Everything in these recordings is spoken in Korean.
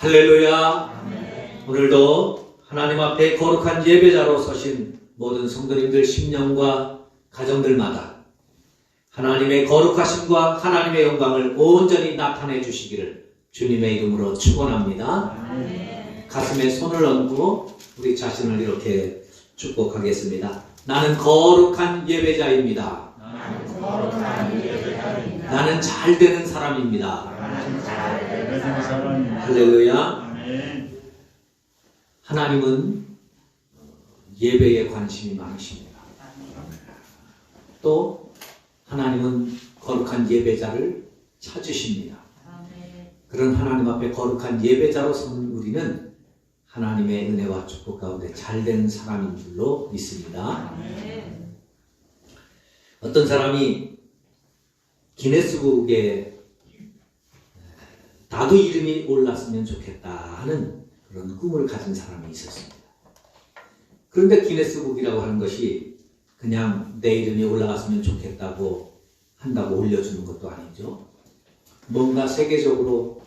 할렐루야. 오늘도 하나님 앞에 거룩한 예배자로 서신 모든 성도님들 심령과 가정들마다 하나님의 거룩하심과 하나님의 영광을 온전히 나타내 주시기를 주님의 이름으로 축원합니다. 가슴에 손을 얹고 우리 자신을 이렇게 축복하겠습니다. 나는 거룩한 예배자입니다. 나는 잘 되는 사람입니다. 할렐루야. 하나님은 예배에 관심이 많으십니다. 또 하나님은 거룩한 예배자를 찾으십니다. 그런 하나님 앞에 거룩한 예배자로 서는 우리는 하나님의 은혜와 축복 가운데 잘된 사람인 줄로 믿습니다. 어떤 사람이 기네스북에 나도 이름이 올랐으면 좋겠다 하는 그런 꿈을 가진 사람이 있었습니다. 그런데 기네스북이라고 하는 것이 그냥 내 이름이 올라갔으면 좋겠다고 한다고 올려주는 것도 아니죠. 뭔가 세계적으로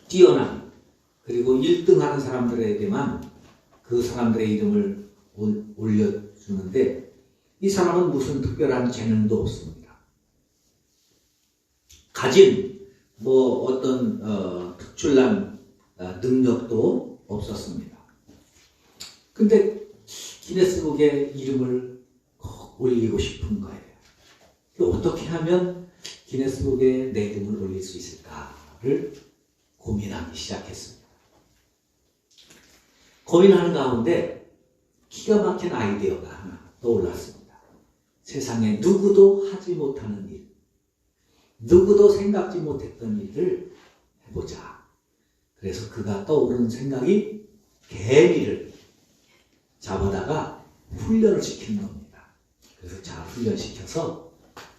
뛰어난 그리고 1등 하는 사람들에게만 그 사람들의 이름을 올려주는데 이 사람은 무슨 특별한 재능도 없습니다. 가진 어떤 특출난 능력도 없었습니다. 근데 기네스북에 이름을 꼭 올리고 싶은 거예요. 어떻게 하면 기네스북에 내 이름을 올릴 수 있을까를 고민하기 시작했습니다. 고민하는 가운데 기가 막힌 아이디어가 하나 떠올랐습니다. 세상에 누구도 하지 못하는 일, 누구도 생각지 못했던 일을 해보자. 그래서 그가 떠오르는 생각이 개미를 잡아다가 훈련을 시키는 겁니다. 그래서 잘 훈련시켜서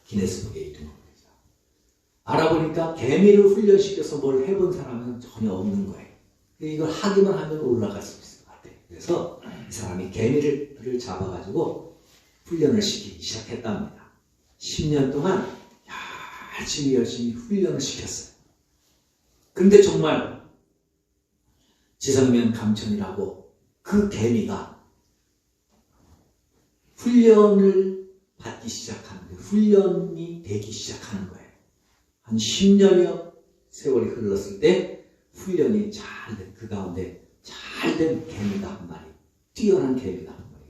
기네스북에 이름을 올리자. 알아보니까 개미를 훈련시켜서 뭘 해본 사람은 전혀 없는 거예요. 이걸 하기만 하면 올라갈 수 있을 것 같아요. 그래서 이 사람이 개미를 잡아가지고 훈련을 시키기 시작했답니다. 10년 동안 열심히 훈련을 시켰어요. 근데 정말 지성면 감천이라고 그 개미가 훈련을 받기 시작하는데 훈련이 되기 시작하는 거예요. 한 10년여 세월이 흘렀을 때 훈련이 잘된 그 가운데 잘된 개미가 한 마리, 뛰어난 개미가 한 마리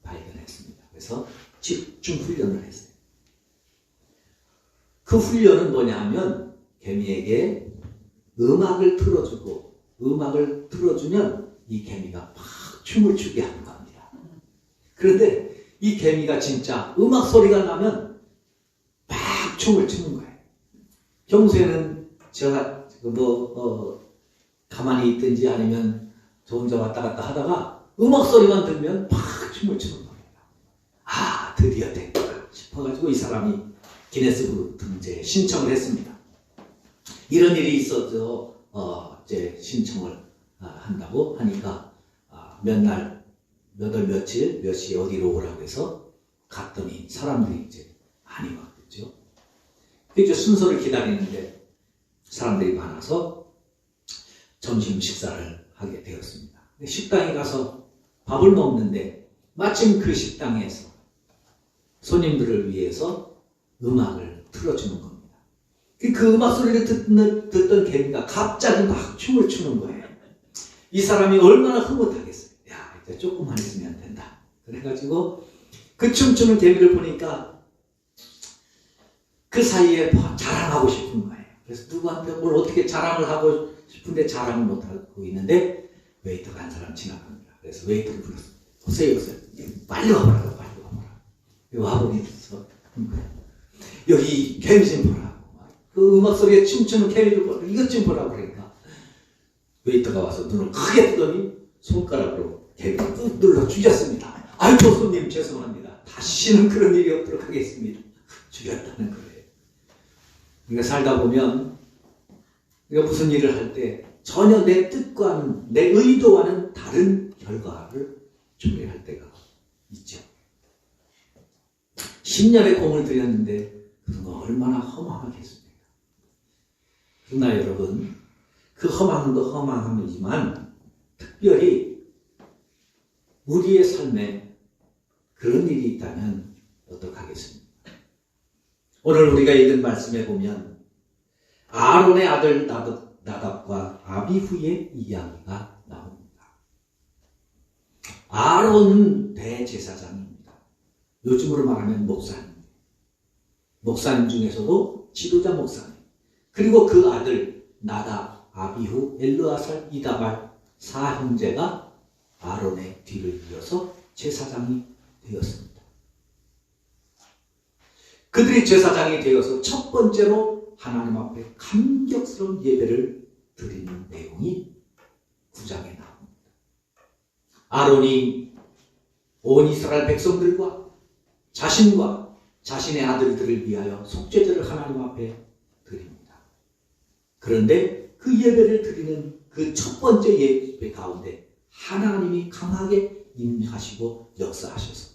발견했습니다. 그래서 집중 훈련을 했어요. 그 훈련은 뭐냐 하면 개미에게 음악을 틀어주고 음악을 틀어주면 이 개미가 막 춤을 추게 하는 겁니다. 그런데 이 개미가 진짜 음악 소리가 나면 막 춤을 추는 거예요. 평소에는 제가 가만히 있든지 아니면 저 혼자 왔다 갔다 하다가 음악 소리만 들면 막 춤을 추는 겁니다. 아, 드디어 됐구나 싶어가지고 이 사람이 기네스북 등재에 신청을 했습니다. 이런 일이 있어서 이제 신청을 한다고 하니까 몇 월 며칠 몇 시에 어디로 오라고 해서 갔더니 사람들이 이제 많이 왔겠죠. 이제 순서를 기다리는데 사람들이 많아서 점심 식사를 하게 되었습니다. 식당에 가서 밥을 먹는데 마침 그 식당에서 손님들을 위해서 음악을 틀어주는 겁니다. 그 음악 소리를 듣던 개미가 갑자기 막 춤을 추는 거예요. 이 사람이 얼마나 흐뭇하겠어요. 야, 이제 조금만 있으면 된다. 그래가지고 그 춤추는 개미를 보니까 그 사이에 자랑하고 싶은 거예요. 그래서 누구한테 뭘 어떻게 자랑을 하고 싶은데 자랑을 못하고 있는데 웨이터가 한 사람 지나갑니다. 그래서 웨이터를 불렀어요. 오세요. 빨리 와보라고, 빨리 와보라. 와보니서 여기 개미 좀 보라고. 그 음악 소리에 춤추는 개미를 보라고. 이것 좀 보라고 그러니까 웨이터가 와서 눈을 크게 뜨더니 손가락으로 개미를 꾹 눌러 죽였습니다. 아이고 손님 죄송합니다. 다시는 그런 일이 없도록 하겠습니다. 죽였다는 거예요. 우리가 살다 보면 우리가 무슨 일을 할 때 전혀 내 뜻과는 내 의도와는 다른 결과를 준비할 때가 있죠. 10년의 공을 들였는데 그런 거 얼마나 허망하겠습니까? 그러나 여러분, 그 허망도 허망함이지만 특별히 우리의 삶에 그런 일이 있다면 어떡하겠습니까? 오늘 우리가 읽은 말씀에 보면 아론의 아들 나답과 아비후의 이야기가 나옵니다. 아론은 대제사장입니다. 요즘으로 말하면 목사님. 목사님 중에서도 지도자 목사님. 그리고 그 아들 나답, 아비후, 엘르아살, 이다발 4형제가 아론의 뒤를 이어서 제사장이 되었습니다. 그들이 제사장이 되어서 첫 번째로 하나님 앞에 감격스러운 예배를 드리는 내용이 9장에 나옵니다. 아론이 온 이스라엘 백성들과 자신과 자신의 아들들을 위하여 속죄제를 하나님 앞에 드립니다. 그런데 그 예배를 드리는 그 첫 번째 예배 가운데 하나님이 강하게 임하시고 역사하셔서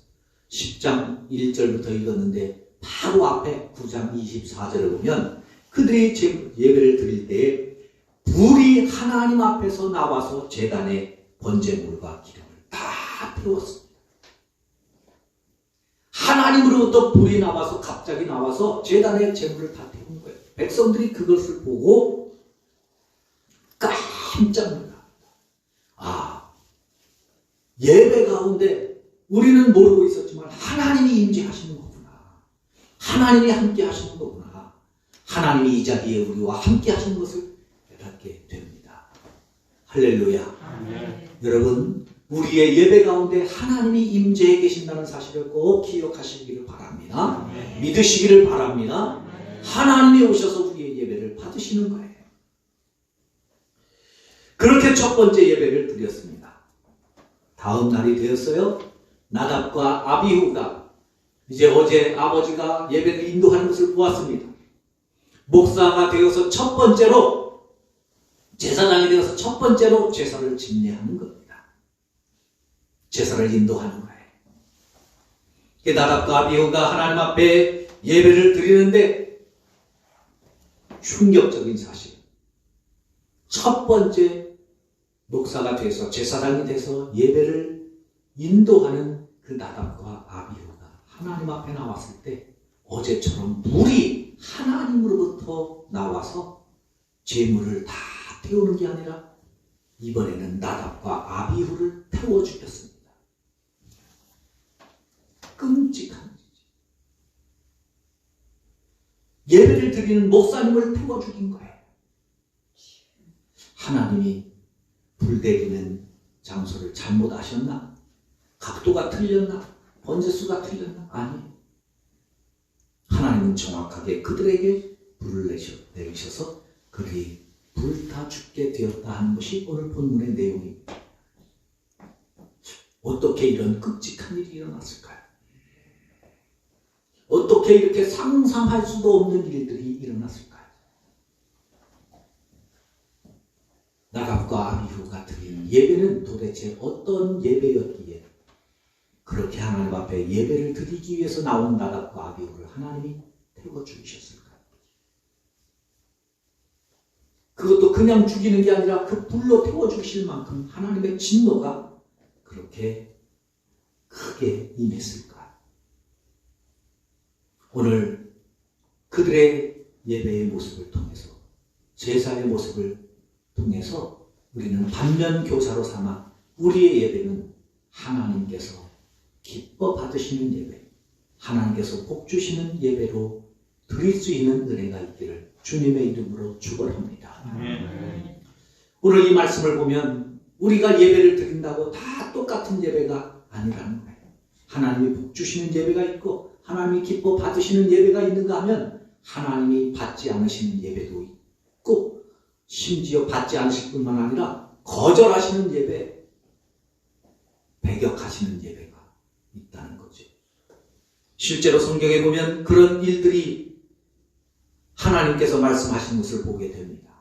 10장 1절부터 읽었는데 바로 앞에 9장 24절을 보면 그들이 예배를 드릴 때에 불이 하나님 앞에서 나와서 제단에 번제물과 기름을 다 태웠습니다. 하나님으로부터 불이 나와서 갑자기 나와서 제단에 제물을 다 태운 거예요. 백성들이 그것을 보고 깜짝 놀랍니다. 예배 가운데 우리는 모르고 있었지만 하나님이 임재하시는 거구나. 하나님이 함께 하시는 거구나. 하나님이 이 자리에 우리와 함께 하시는 것을 깨닫게 됩니다. 할렐루야. 아멘. 여러분, 우리의 예배 가운데 하나님이 임재해 계신다는 사실을 꼭 기억하시기를 바랍니다. 아멘. 믿으시기를 바랍니다. 아멘. 하나님이 오셔서 우리의 예배를 받으시는 거예요. 그렇게 첫 번째 예배를 드렸습니다. 다음 날이 되었어요. 나답과 아비후가 이제 어제 아버지가 예배를 인도하는 것을 보았습니다. 목사가 되어서 첫 번째로 제사장이 되어서 첫 번째로 제사를 집례하는 겁니다. 제사를 인도하는 거예요. 나답과 아비후가 하나님 앞에 예배를 드리는데 충격적인 사실. 첫 번째 목사가 돼서 제사장이 돼서 예배를 인도하는 그 나답과 아비후가 하나님 앞에 나왔을 때 어제처럼 불이 하나님으로부터 나와서 제물을 다 태우는 게 아니라 이번에는 나답과 아비후를 태워 죽였습니다. 끔찍한 일이죠. 예배를 드리는 목사님을 태워 죽인 거예요. 하나님이 불 내리는 장소를 잘못 아셨나? 각도가 틀렸나? 번제수가 틀렸나? 아니. 하나님은 정확하게 그들에게 불을 내리셔서 그들이 불타 죽게 되었다 하는 것이 오늘 본문의 내용입니다. 어떻게 이런 끔찍한 일이 일어났을까요? 어떻게 이렇게 상상할 수도 없는 일들이 일어났을까요? 나답과 아비후가 드린 예배는 도대체 어떤 예배였기에 그렇게 하나님 앞에 예배를 드리기 위해서 나온 나답과 아비후를 하나님이 태워 죽이셨을까요? 그것도 그냥 죽이는 게 아니라 그 불로 태워 죽이실 만큼 하나님의 진노가 그렇게 크게 임했을까? 오늘 그들의 예배의 모습을 통해서 제사의 모습을 통해서 우리는 반면교사로 삼아 우리의 예배는 하나님께서 기뻐 받으시는 예배, 하나님께서 복 주시는 예배로 드릴 수 있는 은혜가 있기를 주님의 이름으로 축원합니다. 오늘 이 말씀을 보면 우리가 예배를 드린다고 다 똑같은 예배가 아니라는 거예요. 하나님이 복 주시는 예배가 있고 하나님이 기뻐 받으시는 예배가 있는가 하면 하나님이 받지 않으시는 예배도 있고 심지어 받지 않으실 뿐만 아니라 거절하시는 예배, 배격하시는 예배가 있다는 거죠. 실제로 성경에 보면 그런 일들이 하나님께서 말씀하신 것을 보게 됩니다.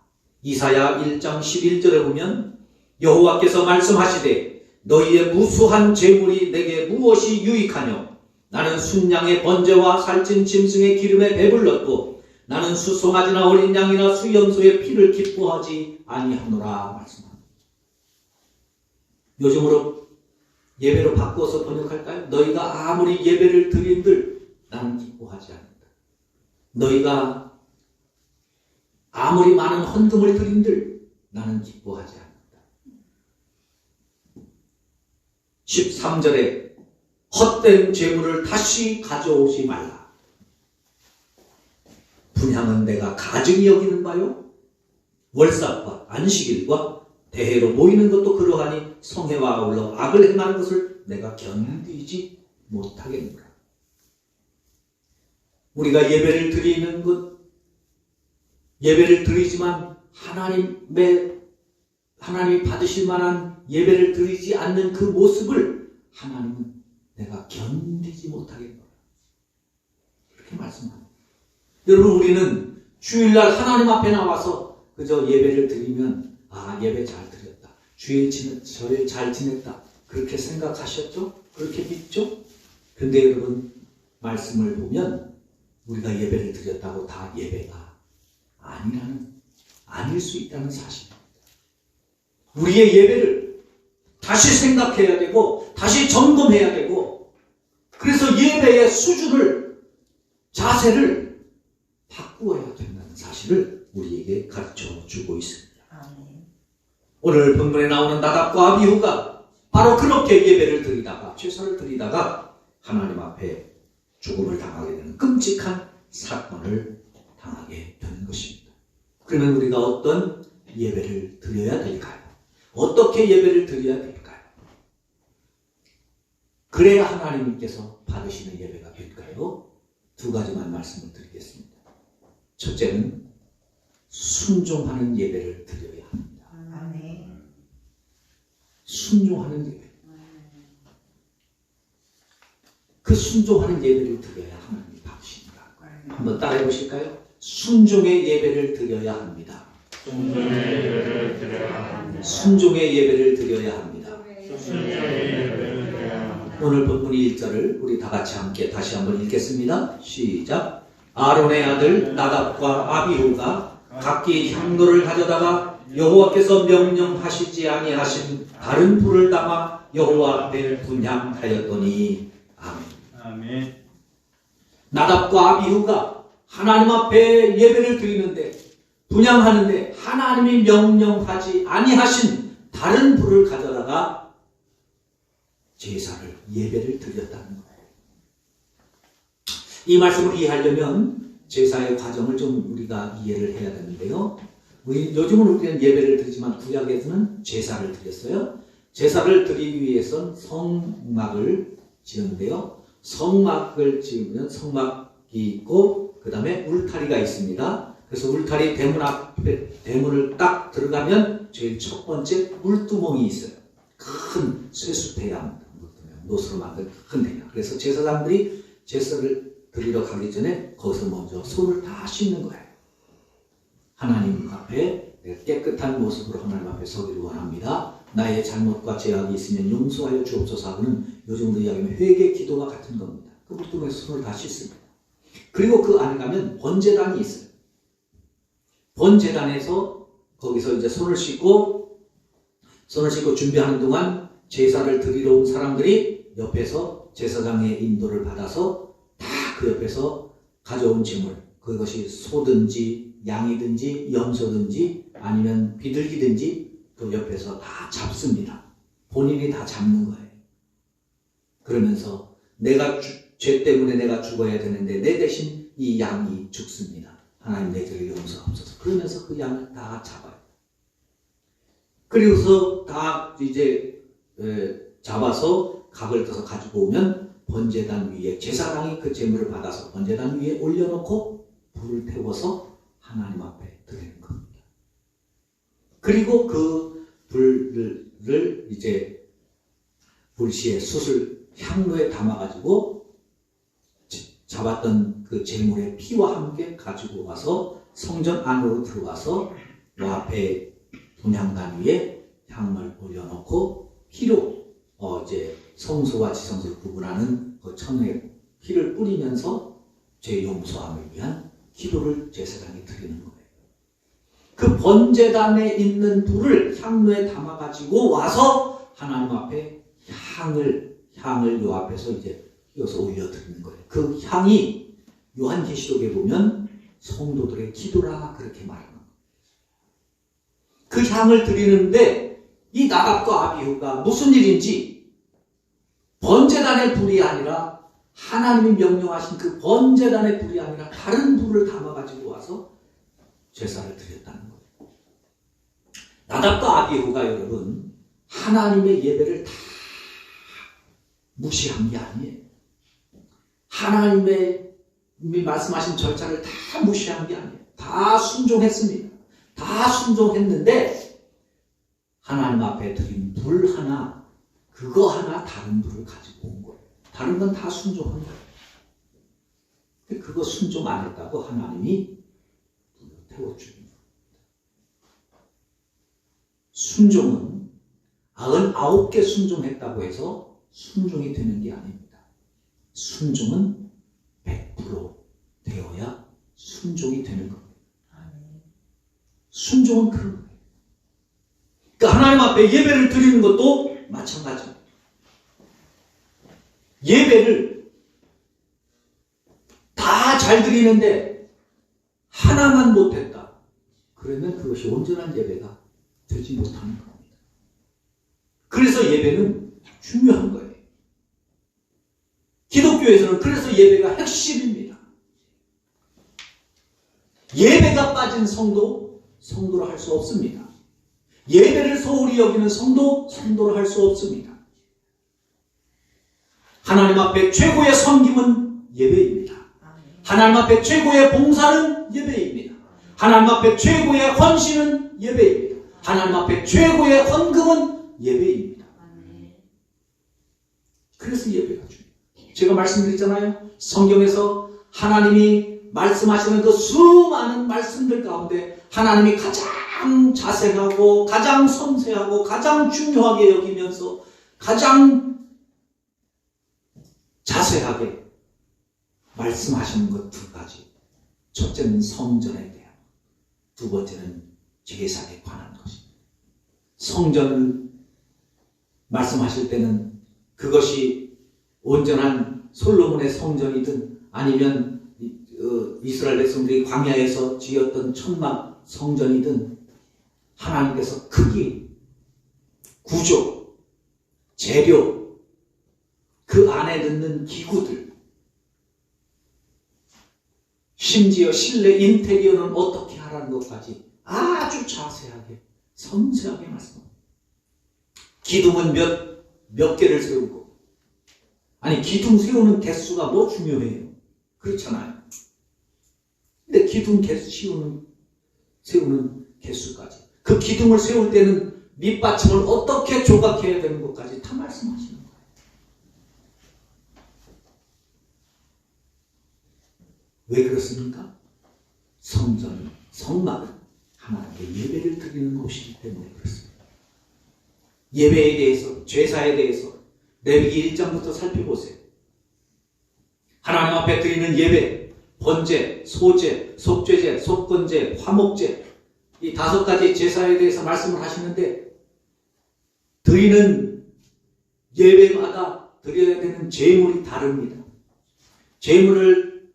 이사야 1장 11절에 보면 여호와께서 말씀하시되 너희의 무수한 재물이 내게 무엇이 유익하뇨? 나는 순양의 번제와 살찐 짐승의 기름에 배불렀고 나는 수송아지나 어린 양이나 수염소의 피를 기뻐하지 아니하노라 말씀합니다. 요즘으로 예배로 바꿔서 번역할까요? 너희가 아무리 예배를 드린들 나는 기뻐하지 않는다. 너희가 아무리 많은 헌금을 드린들 나는 기뻐하지 않는다. 13절에 헛된 재물을 다시 가져오지 말라. 분향은 내가 가증히 여기는 바요. 월삭과 안식일과 대회로 모이는 것도 그러하니 성회와 아울러 악을 행하는 것을 내가 견디지 못하겠노라. 우리가 예배를 드리는 것, 예배를 드리지만 하나님이 받으실 만한 예배를 드리지 않는 그 모습을 하나님은 내가 견디지 못하겠노라. 그렇게 말씀합니다. 여러분, 우리는 주일날 하나님 앞에 나와서 그저 예배를 드리면 예배 잘 드렸다. 주일 저일 잘 지냈다. 그렇게 생각하셨죠? 그렇게 믿죠? 근데 여러분, 말씀을 보면 우리가 예배를 드렸다고 다 예배가 아닐 수 있다는 사실입니다. 우리의 예배를 다시 생각해야 되고 다시 점검해야 되고, 그래서 예배의 수준을, 자세를 바꾸어야 된다는 사실을 우리에게 가르쳐 주고 있습니다. 오늘 본문에 나오는 나답과 아비후가 바로 그렇게 예배를 드리다가, 제사를 드리다가 하나님 앞에 죽음을 당하게 되는 끔찍한 사건을 당하게 되는 것입니다. 그러면 우리가 어떤 예배를 드려야 될까요? 어떻게 예배를 드려야 될까요? 그래야 하나님께서 받으시는 예배가 될까요? 두 가지만 말씀을 드리겠습니다. 첫째는 순종하는 예배를 드려야 합니다. 순종하는 예배. 그 순종하는 예배를 드려야 하나님이 받으십니다. 한번 따라해 보실까요? 순종의 예배를 드려야 합니다. 순종의 예배를 드려야 합니다. 오늘 본문 1절을 우리 다 같이 함께 다시 한번 읽겠습니다. 시작. 아론의 아들 나답과 아비후가 각기 향로를 가져다가 여호와께서 명령하시지 아니하신 다른 불을 담아 여호와 앞에 분향하였더니. 아멘. 나답과 아비후가 하나님 앞에 예배를 드리는데, 분향하는데 하나님이 명령하지 아니하신 다른 불을 가져다가 제사를, 예배를 드렸다는 거예요. 이 말씀을 이해하려면 제사의 과정을 좀 우리가 이해를 해야 되는데요. 요즘은 우리는 예배를 드리지만 구약에서는 제사를 드렸어요. 제사를 드리기 위해서는 성막을 지었는데요. 성막을 지으면 성막이 있고 그 다음에 울타리가 있습니다. 그래서 울타리 대문 앞에, 대문을 딱 들어가면 제일 첫 번째 물두멍이 있어요. 큰 쇠수태양, 노수로 만든 큰 대양. 그래서 제사장들이 제사를 드리러 가기 전에 거기서 먼저 손을 다 씻는 거예요. 하나님 앞에 내가 깨끗한 모습으로 하나님 앞에 서기를 원합니다. 나의 잘못과 죄악이 있으면 용서하여 주옵소서 하고는 요즘으로 이야기하면 회개 기도가 같은 겁니다. 그 물두멍에서 손을 다 씻습니다. 그리고 그 안에 가면 번제단이 있어요. 번제단에서 거기서 이제 손을 씻고 준비하는 동안 제사를 드리러 온 사람들이 옆에서 제사장의 인도를 받아서 다 그 옆에서 가져온 제물, 그것이 소든지 양이든지 염소든지 아니면 비둘기든지 그 옆에서 다 잡습니다. 본인이 다 잡는 거예요. 그러면서 죄 때문에 내가 죽어야 되는데 내 대신 이 양이 죽습니다. 하나님 내 죄를 용서하옵소서. 그러면서 그 양을 다 잡아요. 그리고서 다 이제 잡아서 각을 떠서 가지고 오면 번제단 위에, 제사장이 그 제물을 받아서 번제단 위에 올려놓고 불을 태워서 하나님 앞에 드리는 겁니다. 그리고 그 불을 이제 불시에 숯을 향로에 담아가지고 잡았던 그 제물의 피와 함께 가지고 와서 성전 안으로 들어와서 그 앞에 분향단 위에 향을 올려놓고 피로 이제 성소와 지성소를 구분하는 그 천의 피를 뿌리면서 죄 용서함을 위한 기도를 제사장이 드리는 거예요. 그 번제단에 있는 불을 향로에 담아가지고 와서 하나님 앞에 향을 요 앞에서 이제 이어서 올려드리는 거예요. 그 향이 요한계시록에 보면 성도들의 기도라 그렇게 말하는 거예요. 그 향을 드리는데 이 나답과 아비후가 무슨 일인지 번제단의 불이 아니라 하나님이 명령하신 그 번제단의 불이 아니라 다른 불을 담아가지고 와서 제사를 드렸다는 거예요. 나답과 아비후가 여러분 하나님의 예배를 다 무시한 게 아니에요. 하나님의 말씀하신 절차를 다 무시한 게 아니에요. 다 순종했습니다. 다 순종했는데 하나님 앞에 드린 불 하나, 그거 하나 다른 불을 가지고 온 거예요. 다른 건 다 순종한 거예요. 그거 순종 안 했다고 하나님이 불을 태워주는 거예요. 순종은 99개 순종했다고 해서 순종이 되는 게 아닙니다. 순종은 100% 되어야 순종이 되는 겁니다. 순종은 그런 거예요. 그러니까 하나님 앞에 예배를 드리는 것도 마찬가지입니다. 예배를 다 잘 드리는데 하나만 못했다. 그러면 그것이 온전한 예배가 되지 못하는 겁니다. 그래서 예배는 중요한 거예요. 기독교에서는 그래서 예배가 핵심입니다. 예배가 빠진 성도로 할 수 없습니다. 예배를 소홀히 여기는 성도로 할 수 없습니다. 하나님 앞에 최고의 섬김은 예배입니다. 하나님 앞에 최고의 봉사는 예배입니다. 하나님 앞에 최고의 헌신은 예배입니다. 하나님 앞에 최고의 헌금은 예배입니다. 그래서 예배가 중요해요. 제가 말씀드렸잖아요. 성경에서 하나님이 말씀하시는 그 수많은 말씀들 가운데 하나님이 가장 자세하고 가장 섬세하고 가장 중요하게 여기면서 가장 자세하게 말씀하시는 것 두 가지. 첫째는 성전에 대한, 두 번째는 제사에 관한 것입니다. 성전을 말씀하실 때는 그것이 온전한 솔로몬의 성전이든 아니면 이스라엘 백성들이 광야에서 지었던 천막 성전이든 하나님께서 크기, 구조, 재료, 그 안에 넣는 기구들, 심지어 실내 인테리어는 어떻게 하라는 것까지 아주 자세하게 섬세하게 말씀합니다. 기둥은 몇 개를 세우고, 아니 기둥 세우는 개수가 뭐 중요해요? 그렇잖아요. 근데 기둥 개수 세우는 개수까지, 그 기둥을 세울 때는 밑받침을 어떻게 조각해야 되는 것까지 다 말씀하시는 거예요. 왜 그렇습니까? 성막은 하나님께 예배를 드리는 곳이기 때문에 그렇습니다. 예배에 대해서, 제사에 대해서 레위기 1장부터 살펴보세요. 하나님 앞에 드리는 예배, 번제, 소제, 속죄제, 속건제, 화목제, 이 5가지 제사에 대해서 말씀을 하시는데 드리는 예배마다 드려야 되는 제물이 다릅니다. 제물을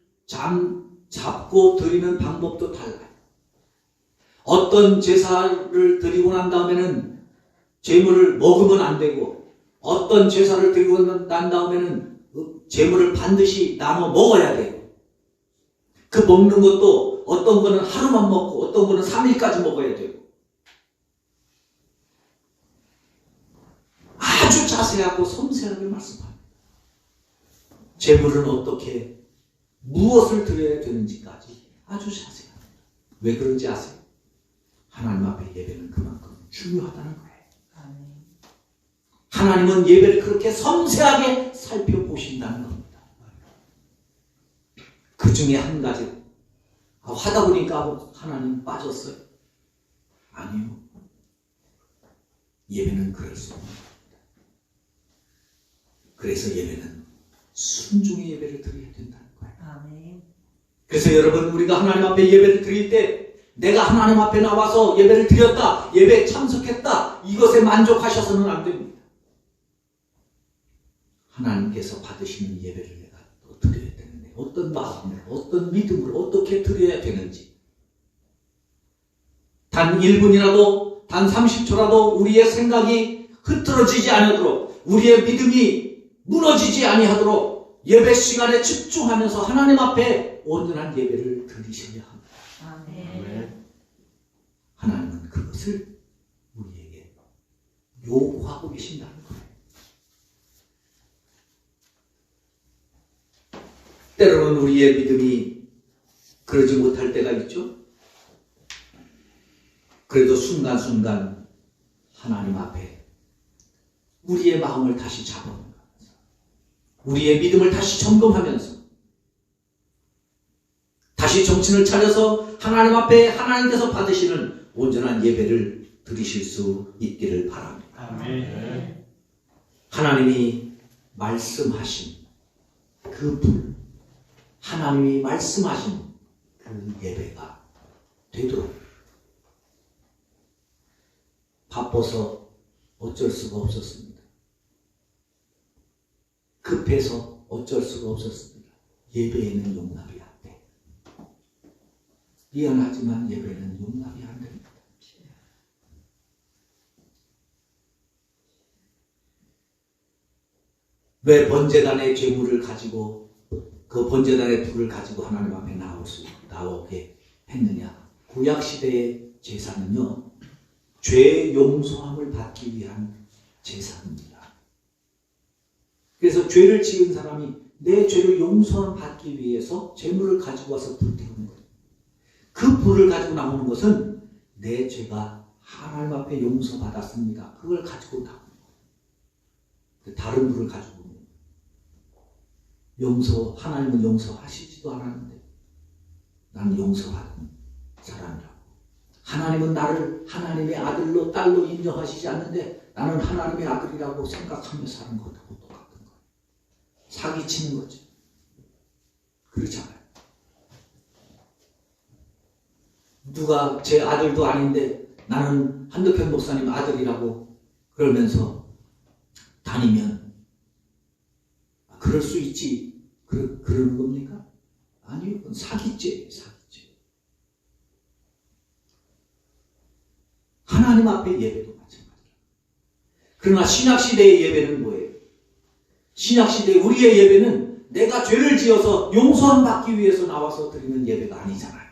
잡고 드리는 방법도 달라요. 어떤 제사를 드리고 난 다음에는 제물을 먹으면 안 되고, 어떤 제사를 드리고 난 다음에는 제물을 반드시 나눠 먹어야 돼요. 그 먹는 것도 어떤 거는 하루만 먹고 어떤 거는 3일까지 먹어야 되고, 아주 자세하고 섬세하게 말씀합니다. 제물은 어떻게, 무엇을 드려야 되는지까지 아주 자세합니다. 왜 그런지 아세요? 하나님 앞에 예배는 그만큼 중요하다는 거예요. 하나님은 예배를 그렇게 섬세하게 살펴보신다는 겁니다. 그 중에 한 가지, 하다 보니까 하나님 빠졌어요? 아니요. 예배는 그럴 수 없는 겁니다. 그래서 예배는 순종의 예배를 드려야 된다는 거예요. 아멘. 그래서 여러분, 우리가 하나님 앞에 예배를 드릴 때 내가 하나님 앞에 나와서 예배를 드렸다, 예배에 참석했다, 이것에 만족하셔서는 안 됩니다. 하나님께서 받으시는 예배를 내가 또 드려야 되는데 어떤 마음으로, 어떤 믿음으로 어떻게 드려야 되는지, 단 1분이라도, 단 30초라도 우리의 생각이 흐트러지지 않도록, 우리의 믿음이 무너지지 아니하도록 예배 시간에 집중하면서 하나님 앞에 온전한 예배를 드리셔야 합니다. 아멘. 하나님은 그것을 우리에게 요구하고 계신다는 거예요. 때로는 우리의 믿음이 그러지 못할 때가 있죠. 그래도 순간순간 하나님 앞에 우리의 마음을 다시 잡아보면서, 우리의 믿음을 다시 점검하면서, 다시 정신을 차려서 하나님 앞에 하나님께서 받으시는 온전한 예배를 드리실 수 있기를 바랍니다. 아멘. 하나님이 말씀하신 그 불, 하나님이 말씀하신 그 예배가 되도록, 바빠서 어쩔 수가 없었습니다. 급해서 어쩔 수가 없었습니다. 예배에는 용납이 안 돼. 미안하지만 예배는 용납이 안 됩니다. 왜 번제단의 제물을 가지고, 그 번제단의 불을 가지고 하나님 앞에 나오게 했느냐? 구약시대의 제사는요, 죄 용서함을 받기 위한 제사입니다. 그래서 죄를 지은 사람이 내 죄를 용서함 받기 위해서 제물을 가지고 와서 불태우는 거예요. 그 불을 가지고 나오는 것은 내 죄가 하나님 앞에 용서받았습니다. 그걸 가지고 나오는 거예요. 다른 불을 가지고 하나님은 용서하시지도 않았는데 나는 용서받은 사람이라고. 하나님은 나를 하나님의 아들로, 딸로 인정하시지 않는데 나는 하나님의 아들이라고 생각하며 사는 것하고 똑같은 거예요. 사기치는 거죠. 그렇잖아요. 누가 제 아들도 아닌데 나는 한덕현 목사님 아들이라고 그러면서 다니면 그럴 수 있지. 그러는 겁니까? 아니요. 그건 사기죄예요. 사기죄. 하나님 앞에 예배도 마찬가지예요. 그러나 신약시대의 예배는 뭐예요? 신약시대 우리의 예배는 내가 죄를 지어서 용서함 받기 위해서 나와서 드리는 예배가 아니잖아요.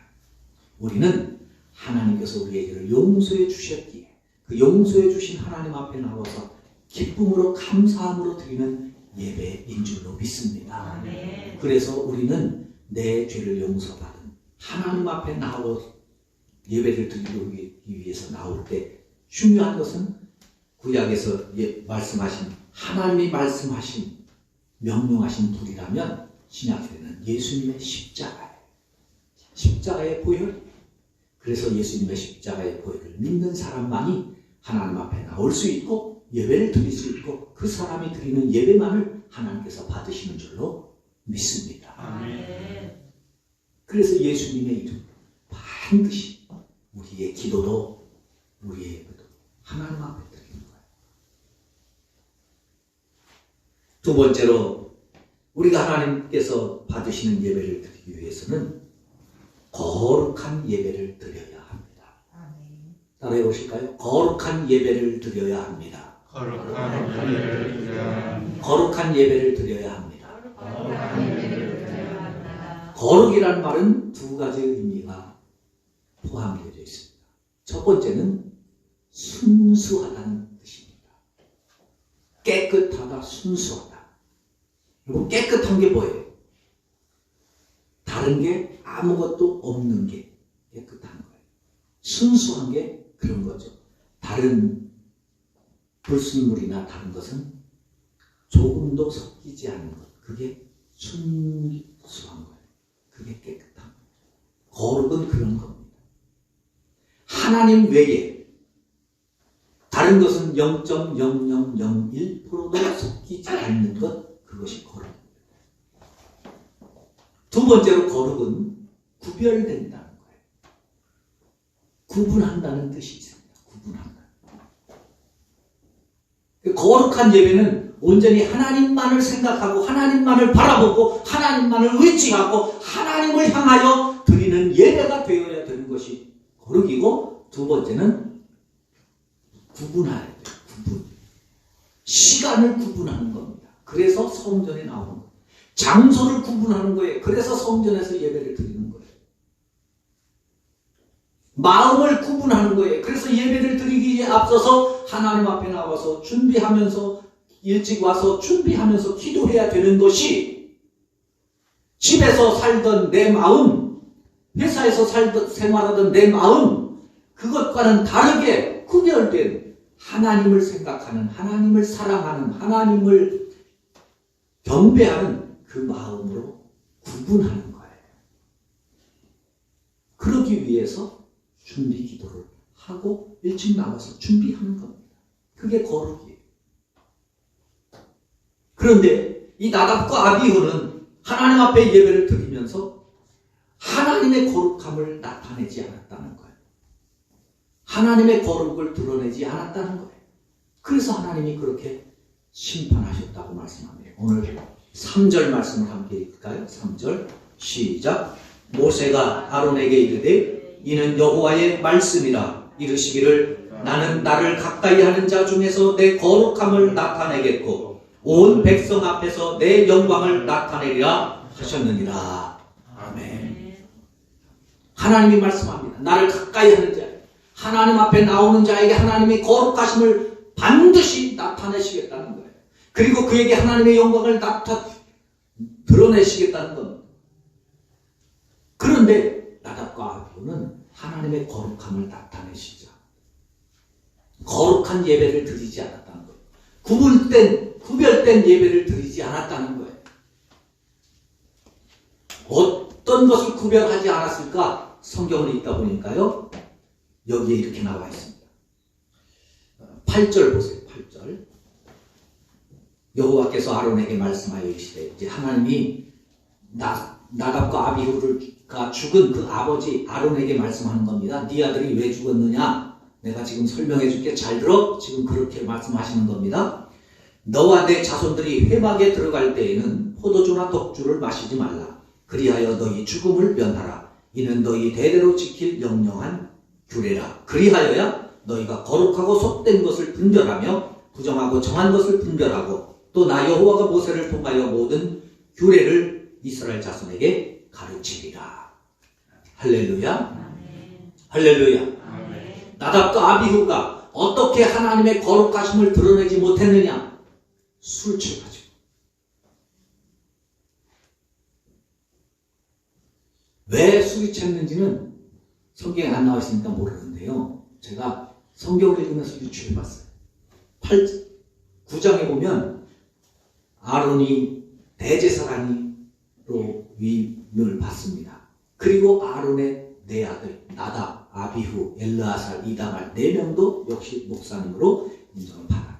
우리는 하나님께서 우리에게 용서해 주셨기에 그 용서해 주신 하나님 앞에 나와서 기쁨으로 감사함으로 드리는 예배인 줄로 믿습니다. 아멘. 그래서 우리는 내 죄를 용서받은 하나님 앞에 나와 예배를 드리기 위해서 나올 때 중요한 것은 구약에서 말씀하신, 하나님이 말씀하신, 명령하신 불이라면 신약에는 예수님의 십자가예요. 십자가의 보혈. 그래서 예수님의 십자가의 보혈을 믿는 사람만이 하나님 앞에 나올 수 있고 예배를 드릴 수 있고 그 사람이 드리는 예배만을 하나님께서 받으시는 줄로 믿습니다. 아멘. 그래서 예수님의 이름 반드시 우리의 기도도 우리의 예배도 하나님 앞에 드리는 거예요. 두 번째로 우리가 하나님께서 받으시는 예배를 드리기 위해서는 거룩한 예배를 드려야 합니다. 아멘. 따라해 보실까요? 거룩한 예배를 드려야 합니다. 거룩한 예배를 드려야 합니다. 거룩한 예배를 드려야 합니다. 거룩한 예배를 드려야 합니다. 거룩이라는 말은 두 가지 의미가 포함되어 있습니다. 첫 번째는 순수하다는 뜻입니다. 깨끗하다, 순수하다. 그리고 깨끗한 게 뭐예요? 다른 게 아무것도 없는 게 깨끗한 거예요. 순수한 게 그런 거죠. 다른 불순물이나 다른 것은 조금도 섞이지 않는 것. 그게 순수한 거예요. 그게 깨끗한 거예요. 거룩은 그런 겁니다. 하나님 외에 다른 것은 0.0001%도 섞이지 않는 것. 그것이 거룩입니다. 두 번째로 거룩은 구별된다는 거예요. 구분한다는 뜻이 있습니다. 구분한다. 거룩한 예배는 온전히 하나님만을 생각하고 하나님만을 바라보고 하나님만을 의지하고 하나님을 향하여 드리는 예배가 되어야 되는 것이 거룩이고, 두 번째는 구분해야 돼요. 구분. 시간을 구분하는 겁니다. 그래서 성전에 나오는 거예요. 장소를 구분하는 거예요. 그래서 성전에서 예배를 드리는 거예요. 마음을 구분하는 거예요. 그래서 예배를 드리기에 앞서서 하나님 앞에 나와서 준비하면서, 일찍 와서 준비하면서 기도해야 되는 것이, 집에서 살던 내 마음, 회사에서 생활하던 내 마음, 그것과는 다르게 구별된 하나님을 생각하는, 하나님을 사랑하는, 하나님을 경배하는 그 마음으로 구분하는 거예요. 그러기 위해서 준비 기도를 하고 일찍 나와서 준비하는 겁니다. 그게 거룩이에요. 그런데 이 나답과 아비후는 하나님 앞에 예배를 드리면서 하나님의 거룩함을 나타내지 않았다는 거예요. 하나님의 거룩을 드러내지 않았다는 거예요. 그래서 하나님이 그렇게 심판하셨다고 말씀합니다. 오늘 3절 말씀을 함께 읽을까요? 3절 시작. 모세가 아론에게 이르되 이는 여호와의 말씀이라. 이르시기를 나는 나를 가까이 하는 자 중에서 내 거룩함을 나타내겠고 온 백성 앞에서 내 영광을 나타내리라 하셨느니라. 아멘. 하나님이 말씀합니다. 나를 가까이 하는 자, 하나님 앞에 나오는 자에게 하나님이 거룩하심을 반드시 나타내시겠다는 거예요. 그리고 그에게 하나님의 영광을 드러내시겠다는 겁니다. 그런데 나답과 아비후는 하나님의 거룩함을 나타내시자 거룩한 예배를 드리지 않았다는 거예요. 구별된 예배를 드리지 않았다는 거예요. 어떤 것을 구별하지 않았을까? 성경을 읽다 보니까요, 여기에 이렇게 나와 있습니다. 8절 보세요. 8절. 여호와께서 아론에게 말씀하여 이르시되, 이제 하나님이 나답과 아비후가 죽은 그 아버지 아론에게 말씀하는 겁니다. 네 아들이 왜 죽었느냐? 내가 지금 설명해 줄게. 잘 들어. 지금 그렇게 말씀하시는 겁니다. 너와 내 자손들이 회막에 들어갈 때에는 포도주나 독주를 마시지 말라. 그리하여 너희 죽음을 면하라. 이는 너희 대대로 지킬 영영한 규례라. 그리하여야 너희가 거룩하고 속된 것을 분별하며 부정하고 정한 것을 분별하고 또 나 여호와가 모세를 통하여 모든 규례를 이스라엘 자손에게 가르치리라. 할렐루야. 아멘. 할렐루야. 아멘. 나답과 아비후가 어떻게 하나님의 거룩하심을 드러내지 못했느냐? 술 취해가지고. 왜 술이 취했는지는 성경에 안 나와 있으니까 모르는데요. 제가 성경을 읽으면서 유추해봤어요. 9장에 보면 아론이 대제사장으로 위임을 받습니다. 그리고 아론의 네 아들 나답, 아비후, 엘르아살, 이다말 4명도 역시 목사님으로 인정을 받아요.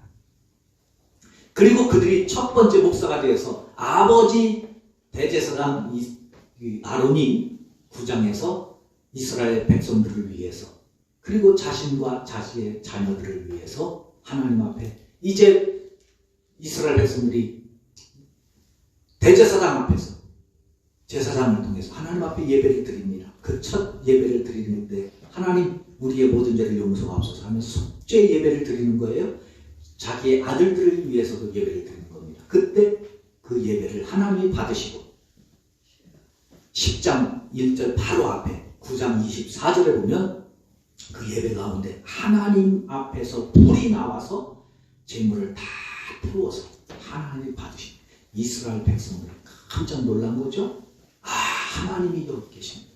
그리고 그들이 첫 번째 목사가 되어서 아버지 대제사장 아론이 9장에서 이스라엘 백성들을 위해서 그리고 자신과 자신의 자녀들을 위해서 하나님 앞에 이제 이스라엘 백성들이 대제사장 앞에서 제사장을 통해서 하나님 앞에 예배를 드립니다. 그 첫 예배를 드리는데 하나님 우리의 모든 죄를 용서하옵소서 하면서 속죄 예배를 드리는 거예요. 자기의 아들들을 위해서도 예배를 드리는 겁니다. 그때 그 예배를 하나님이 받으시고 10장 1절 바로 앞에 9장 24절에 보면 그 예배 가운데 하나님 앞에서 불이 나와서 제물을 다 태워서 하나님이 받으신 이스라엘 백성들이 깜짝 놀란 거죠. 아, 하나님이 여기 계십니다.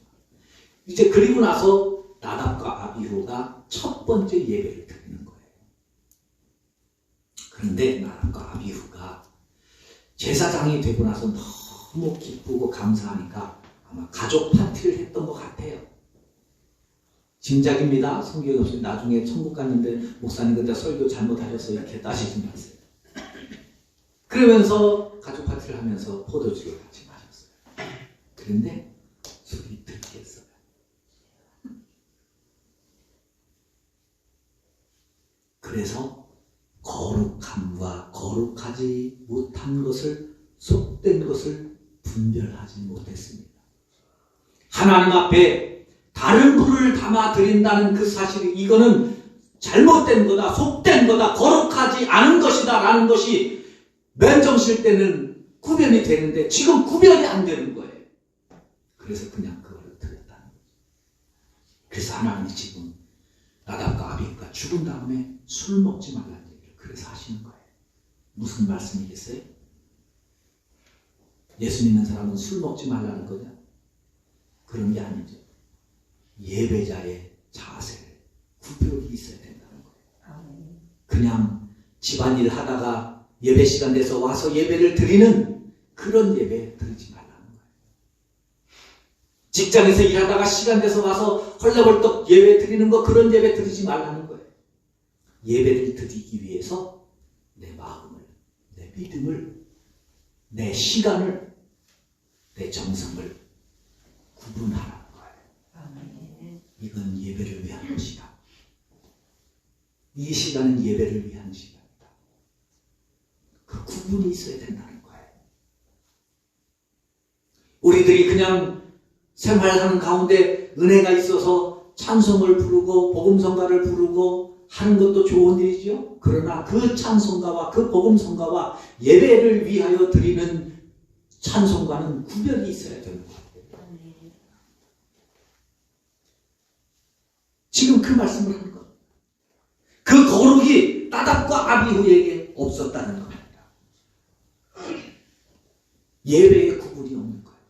이제 그리고 나서 나답과 아비후가 첫 번째 예배를 드리는 거예요. 그런데 나답과 아비후가 제사장이 되고 나서 너무 기쁘고 감사하니까 아마 가족 파티를 했던 것 같아요. 짐작입니다. 성경이 없으니 나중에 천국 갔는데 목사님 그때 설교 잘못하셔서 이렇게 따시지 마세요. 그러면서 가족 파티를 하면서 포도주를 같이 마셨어요. 그런데 술이 들겠어요. 그래서 거룩함과 거룩하지 못한 것을, 속된 것을 분별하지 못했습니다. 하나님 앞에 다른 불을 담아 드린다는 그 사실이, 이거는 잘못된 거다, 속된 거다, 거룩하지 않은 것이다 라는 것이 맨정실 때는 구별이 되는데 지금 구별이 안 되는 거예요. 그래서 그냥 그거를 드렸다는 거죠. 그래서 하나님이 지금 나답과 아비가 죽은 다음에 술 먹지 말라는 얘기를 그래서 하시는 거예요. 무슨 말씀이겠어요? 예수 믿는 사람은 술 먹지 말라는 거냐? 그런 게 아니죠. 예배자의 자세를, 구별이 있어야 된다는 거예요. 그냥 집안일 하다가 예배 시간 돼서 와서 예배를 드리는 그런 예배 드리지 말라는 거예요. 직장에서 일하다가 시간 돼서 와서 헐레벌떡 예배 드리는 거, 그런 예배 드리지 말라는 거예요. 예배를 드리기 위해서 내 마음을, 내 믿음을, 내 시간을, 내 정성을 구분하라는 거예요. 이건 예배를 위한 것이다. 이 시간은 예배를 위한 시간이다. 그 구분이 있어야 된다는 거예요. 우리들이 그냥 생활하는 가운데 은혜가 있어서 찬송을 부르고 복음성가를 부르고 하는 것도 좋은 일이죠. 그러나 그 찬송가와 그 복음성가와 예배를 위하여 드리는 찬송가는 구별이 있어야 되는 거예요. 지금 그 말씀을 하는 겁니다. 그 거룩이 나답과 아비후에게 없었다는 겁니다. 예배의 구분이 없는 거예요.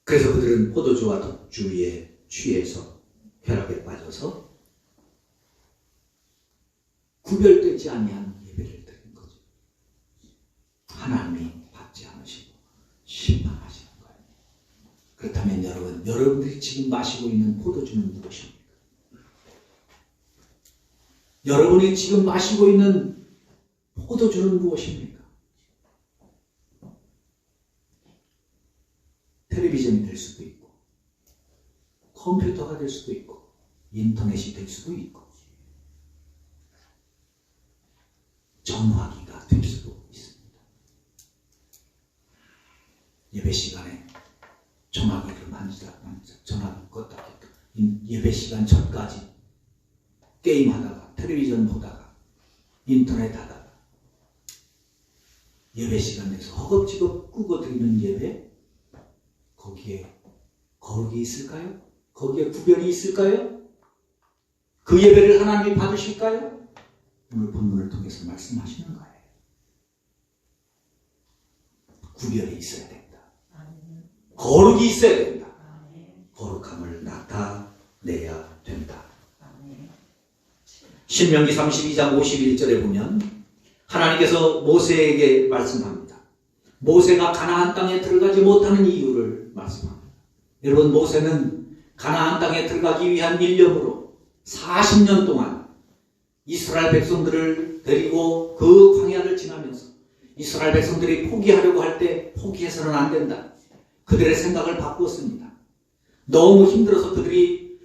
그래서 그들은 포도주와 독주에 취해서 쾌락에 빠져서 구별되지 아니한 예배를 드린 거죠. 하나님이 받지 않으시고 심판하시는 거예요. 그렇다면 여러분들이 지금 마시고 있는 포도주는 무엇입니까? 여러분이 지금 마시고 있는 포도주는 무엇입니까? 텔레비전이 될 수도 있고, 컴퓨터가 될 수도 있고, 인터넷이 될 수도 있고, 전화기가 될 수도 있습니다. 예배 시간에 전화기를 전화기 껐다 예배 시간 전까지 게임하다가, 텔레비전 보다가, 인터넷 하다가, 예배 시간 내서 허겁지겁 끄고 드리는 예배, 거기에 거룩이 있을까요? 거기에 구별이 있을까요? 그 예배를 하나님이 받으실까요? 오늘 본문을 통해서 말씀하시는 거예요. 구별이 있어야 된다. 거룩이 있어야 된다. 거룩함을 나타내야 된다. 신명기 32장 51절에 보면 하나님께서 모세에게 말씀합니다. 모세가 가나안 땅에 들어가지 못하는 이유를 말씀합니다. 여러분, 모세는 가나안 땅에 들어가기 위한 일념으로 40년 동안 이스라엘 백성들을 데리고 그 광야를 지나면서 이스라엘 백성들이 포기하려고 할 때 포기해서는 안 된다. 그들의 생각을 바꾸었습니다. 너무 힘들어서 그들이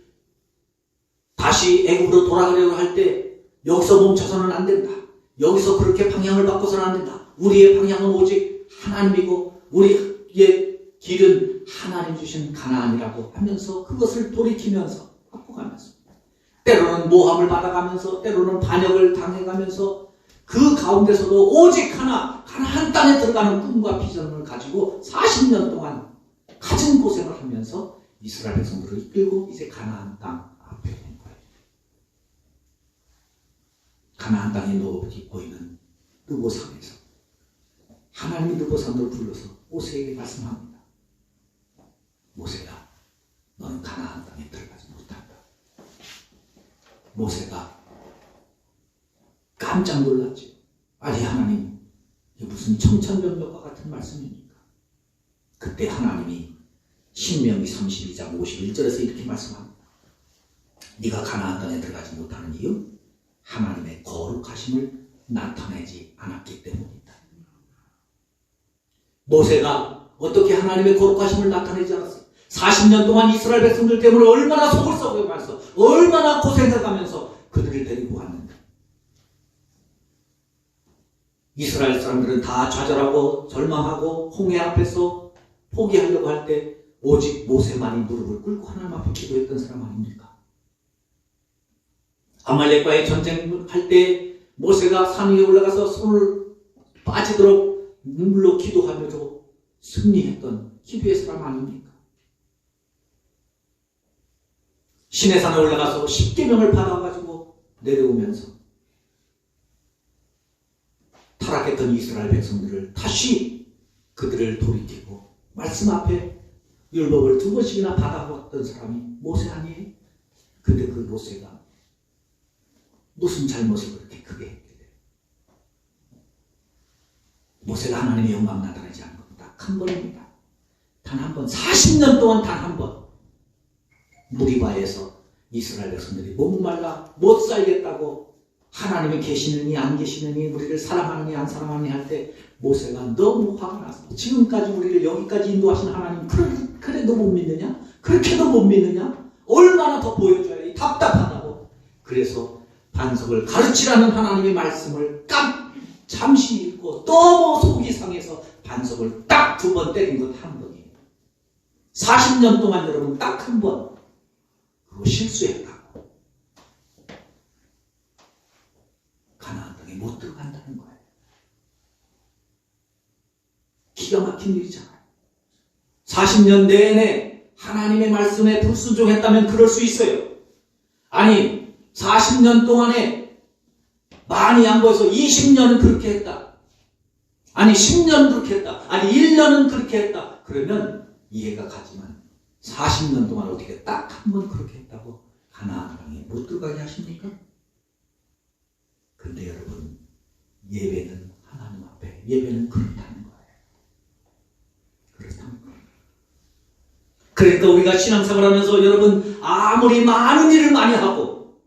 다시 애굽으로 돌아가려고 할 때 여기서 멈춰서는 안 된다. 여기서 그렇게 방향을 바꿔서는 안 된다. 우리의 방향은 오직 하나님이고 우리의 길은 하나님 주신 가나안이라고 하면서 그것을 돌이키면서 바꿔가면서 때로는 모함을 받아가면서 때로는 반역을 당해가면서 그 가운데서도 오직 가나안 땅에 들어가는 꿈과 비전을 가지고 40년 동안 가진 고생을 하면서 이스라엘 백성들을 이끌고 이제 가나안 땅 앞에 온 거예요. 가나안 땅에 높이 보이는 느보산에서 하나님이 느보산으로 불러서 모세에게 말씀합니다. 모세가 너는 가나안 땅에 들어가지 못한다. 모세가 깜짝 놀랐지. 아니 하나님, 이게 무슨 청천벽력과 같은 말씀입니까? 그때 하나님이 신명기 32장 51절에서 이렇게 말씀합니다. 네가 가나안 땅에 들어가지 못하는 이유? 하나님의 거룩하심을 나타내지 않았기 때문이다. 모세가 어떻게 하나님의 거룩하심을 나타내지 않았어요? 40년 동안 이스라엘 백성들 때문에 얼마나 속을 썩여가면서 얼마나 고생해가면서 그들을 데리고 왔는데 이스라엘 사람들은 다 좌절하고 절망하고 홍해 앞에서 포기하려고 할 때 오직 모세만이 무릎을 꿇고 하나님 앞에 기도했던 사람 아닙니까? 아말렉과의 전쟁할 때 모세가 산 위에 올라가서 손을 빠지도록 눈물로 기도하면서 승리했던 기도의 사람 아닙니까? 시내산에 올라가서 10계명을 받아가지고 내려오면서 타락했던 이스라엘 백성들을 다시 그들을 돌이키고 말씀 앞에 율법을 2번씩이나 받아왔던 사람이 모세 아니에요? 근데 그 모세가 무슨 잘못을 그렇게 크게 했게 돼요? 모세가 하나님의 영광 나타나지 않은 건 딱 한 번입니다. 단 한 번, 40년 동안 단 한 번 무리바에서 이스라엘 백성들이 목말라 못 살겠다고 하나님이 계시느니 안 계시느니 우리를 사랑하느니 안 사랑하느니 할 때 모세가 너무 화가 나서 지금까지 우리를 여기까지 인도하신 하나님 그래도 못 믿느냐? 그렇게도 못 믿느냐? 얼마나 더 보여줘야 답답하다고. 그래서 반석을 가르치라는 하나님의 말씀을 잠시 읽고 너무 속이 상해서 반석을 딱 2번 때린 것 한 번이에요. 40년 동안 여러분 딱 한 번 그거 실수했다고 가나안 땅에 못 들어간다는 거예요. 기가 막힌 일이잖아요. 40년 내내 하나님의 말씀에 불순종했다면 그럴 수 있어요. 아니 40년 동안에 많이 양보해서 20년은 그렇게 했다. 아니 10년 그렇게 했다. 아니 1년은 그렇게 했다. 그러면 이해가 가지만 40년 동안 어떻게 딱 한 번 그렇게 했다고 가나안 땅에 못 들어가게 하십니까? 근데 여러분 예배는 하나님 앞에 예배는 그렇다는 거예요. 그렇다는 거예요. 그러니까 우리가 신앙생활 하면서 여러분 아무리 많은 일을 많이 하고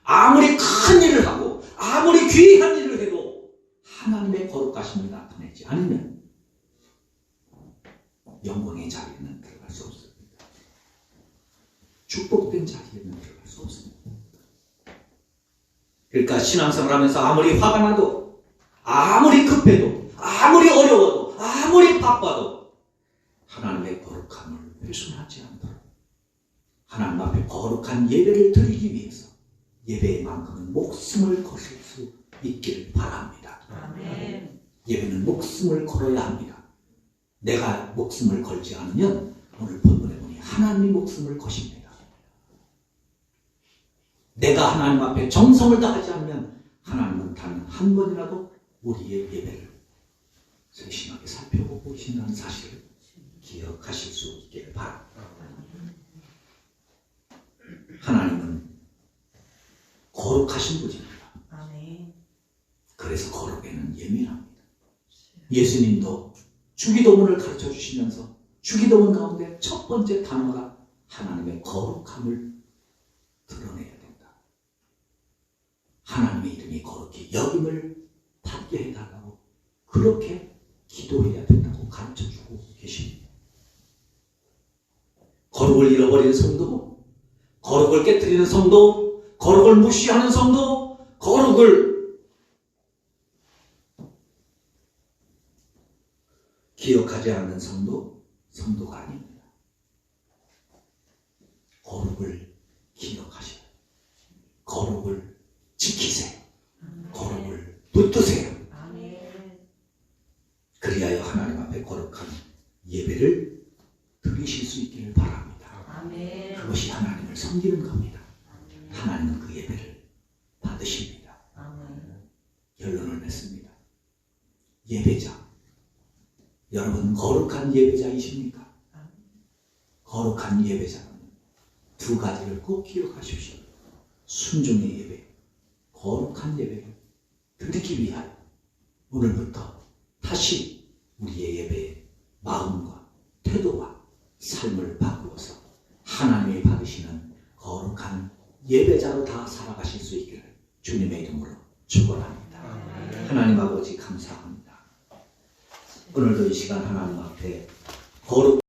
아무리 큰 일을 하고 아무리 귀한 일을 해도 하나님의 거룩하심을 나타내지 않으면 영광의 자리에는 들어갈 수 없습니다. 축복된 자리에는 들어갈 수 없습니다. 그러니까 신앙생활 하면서 아무리 화가 나도 아무리 급해도 아무리 어려워도 아무리 바빠도 하나님의 거룩함을 훼손하지 않도록 하나님 앞에 거룩한 예배를 드리기 위해서 예배만큼은 목숨을 거실 수 있기를 바랍니다. 아멘. 예배는 목숨을 걸어야 합니다. 내가 목숨을 걸지 않으면 오늘 본문에 보니 하나님이 목숨을 거십니다. 내가 하나님 앞에 정성을 다하지 않으면 하나님은 단 한 번이라도 우리의 예배를 세심하게 살펴보고 계신다는 사실을 기억하실 수 있기를 바랍니다. 하나님은 거룩하신 분입니다. 아멘. 그래서 거룩에는 예민합니다. 예수님도 주기도문을 가르쳐 주시면서 주기도문 가운데 첫 번째 단어가 하나님의 거룩함을 드러내야 된다. 하나님의 이름이 거룩히 여김을 받게 해달라고 그렇게 기도해야 된다고 가르쳐 주고 계십니다. 거룩을 잃어버리는 성도, 거룩을 깨뜨리는 성도, 거룩을 무시하는 성도, 거룩을 기억하지 않는 성도, 성도가 아닙니다. 거룩을 기억하셔야 돼요. 거룩을 지키세요. 거룩을 붙드세요. 아멘. 그리하여 하나님 앞에 거룩한 예배를 드리실 수 있기를 바랍니다. 아멘. 그것이 하나님을 섬기는 겁니다. 하나님은 그 예배를 받으십니다. 아멘. 결론을 냈습니다. 예배자. 여러분 거룩한 예배자이십니까? 거룩한 예배자는 2가지를 꼭 기억하십시오. 순종의 예배, 거룩한 예배를 드리기 위하여 오늘부터 다시 우리의 예배의 마음과 태도와 삶을 바꾸어서 하나님이 받으시는 거룩한 예배자로 다 살아가실 수 있기를 주님의 이름으로 축원합니다. 하나님 아버지 감사합니다. 오늘도 이 시간 하나님 앞에 거룩